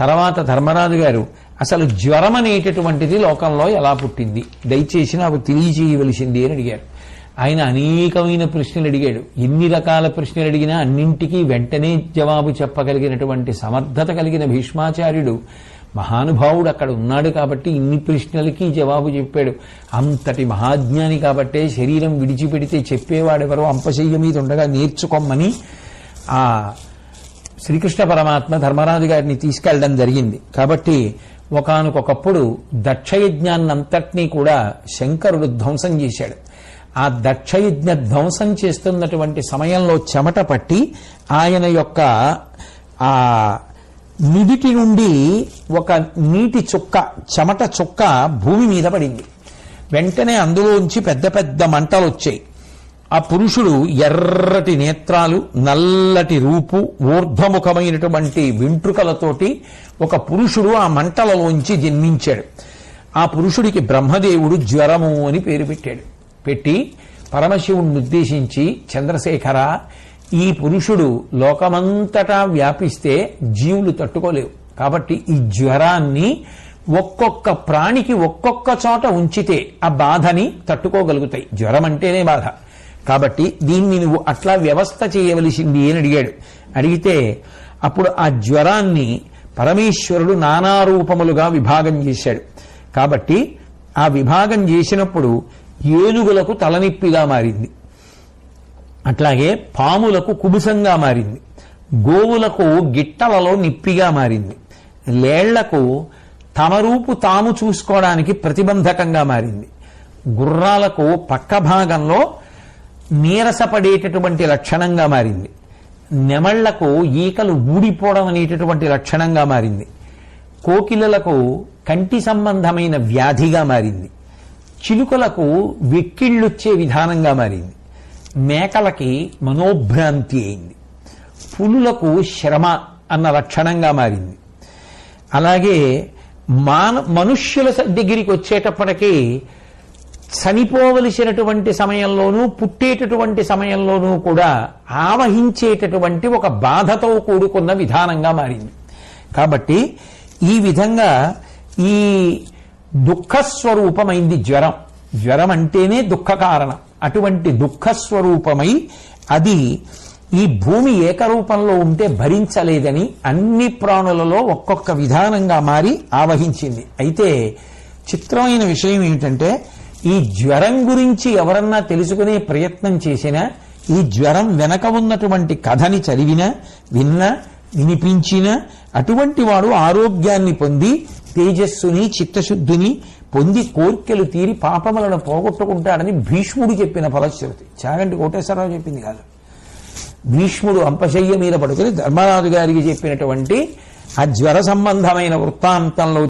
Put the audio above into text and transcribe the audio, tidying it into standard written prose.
తర్వాత ధర్మరాజు గారు అసలు జ్వరం అనేటటువంటిది లోకంలో ఎలా పుట్టింది, దయచేసి నాకు తెలియచేయవలసింది అని అడిగారు. ఆయన అనేకమైన ప్రశ్నలు అడిగాడు. ఎన్ని రకాల ప్రశ్నలు అడిగినా అన్నింటికీ వెంటనే జవాబు చెప్పగలిగినటువంటి సమర్థత కలిగిన భీష్మాచార్యుడు మహానుభావుడు అక్కడ ఉన్నాడు కాబట్టి ఇన్ని ప్రశ్నలకి జవాబు చెప్పాడు. అంతటి మహాజ్ఞాని కాబట్టే శరీరం విడిచిపెడితే చెప్పేవాడెవరో అంపశయ్య మీద ఉండగా నేర్చుకోమని ఆ శ్రీకృష్ణ పరమాత్మ ధర్మరాజు గారిని తీసుకెళ్లడం జరిగింది. కాబట్టి ఒకానొకప్పుడు దక్షయజ్ఞాన్నంతటినీ కూడా శంకరుడు ధ్వంసం చేశాడు. ఆ దక్షయజ్ఞ ధ్వంసం చేస్తున్నటువంటి సమయంలో చెమట పట్టి ఆయన యొక్క ఆ నుదిటి నుండి ఒక నీటి చుక్క, చెమట చుక్క భూమి మీద పడింది. వెంటనే అందులోంచి పెద్ద పెద్ద మంటలు వచ్చాయి. ఆ పురుషుడు ఎర్రటి నేత్రాలు, నల్లటి రూపు, ఊర్ధ్వముఖమైనటువంటి వెంట్రుకలతోటి ఒక పురుషుడు ఆ మంటలలోంచి జన్మించాడు. ఆ పురుషుడికి బ్రహ్మదేవుడు జ్వరము అని పేరు పెట్టాడు. పెట్టి పరమశివుణ్ణి ఉద్దేశించి, చంద్రశేఖర, ఈ పురుషుడు లోకమంతటా వ్యాపిస్తే జీవులు తట్టుకోలేవు, కాబట్టి ఈ జ్వరాన్ని ఒక్కొక్క ప్రాణికి ఒక్కొక్క చోట ఉంచితే ఆ బాధని తట్టుకోగలుగుతాయి. జ్వరం అంటేనే బాధ, కాబట్టి దీన్ని నువ్వు అట్లా వ్యవస్థ చేయవలసింది అని అడిగాడు. అడిగితే అప్పుడు ఆ జ్వరాన్ని పరమేశ్వరుడు నానా రూపములుగా విభాగం చేశాడు. కాబట్టి ఆ విభాగం చేసినప్పుడు ఏనుగులకు తలనొప్పిగా మారింది, అట్లాగే పాములకు కుబుసంగా మారింది, గోవులకు గిట్టలలో నిప్పిగా మారింది, లేళ్లకు తమ రూపు తాము చూసుకోవడానికి ప్రతిబంధకంగా మారింది, గుర్రాలకు పక్క భాగంలో నీరసపడేటటువంటి లక్షణంగా మారింది, నెమళ్లకు ఈకలు ఊడిపోవడం అనేటటువంటి లక్షణంగా మారింది, కోకిలలకు కంటి సంబంధమైన వ్యాధిగా మారింది, చిలుకలకు వెక్కిళ్ళొచ్చే విధానంగా మారింది, మేకలకి మనోభ్రాంతి అయింది, పులులకు శ్రమ అన్న లక్షణంగా మారింది. అలాగే మనుష్యుల దగ్గరికి వచ్చేటప్పటికీ చనిపోవలసినటువంటి సమయంలోనూ పుట్టేటటువంటి సమయంలోనూ కూడా ఆవహించేటటువంటి ఒక బాధతో కూడుకున్న విధానంగా మారింది. కాబట్టి ఈ విధంగా ఈ దుఃఖస్వరూపమైంది జ్వరం. జ్వరం అంటేనే దుఃఖ కారణం. అటువంటి దుఃఖస్వరూపమై అది ఈ భూమి ఏకరూపంలో ఉంటే భరించలేదని అన్ని ప్రాణులలో ఒక్కొక్క విధానంగా మారి ఆవహించింది. అయితే చిత్రమైన విషయం ఏమిటంటే, ఈ జ్వరం గురించి ఎవరన్నా తెలుసుకునే ప్రయత్నం చేసినా, ఈ జ్వరం వెనక ఉన్నటువంటి కథని చదివినా, విన్నా, వినిపించినా అటువంటి వాడు ఆరోగ్యాన్ని పొంది తేజస్సుని, చిత్తశుద్ధిని పొంది కోర్కెలు తీరి పాపములను పోగొట్టుకుంటాడని భీష్ముడు చెప్పిన ఫలశ్రుతి. చాగంటి కోటేశ్వరరావు చెప్పింది కాదు. భీష్ముడు అంపశయ్య మీద పడుకుని ధర్మరాజు గారికి చెప్పినటువంటి ఆ జ్వర సంబంధమైన వృత్తాంతంలో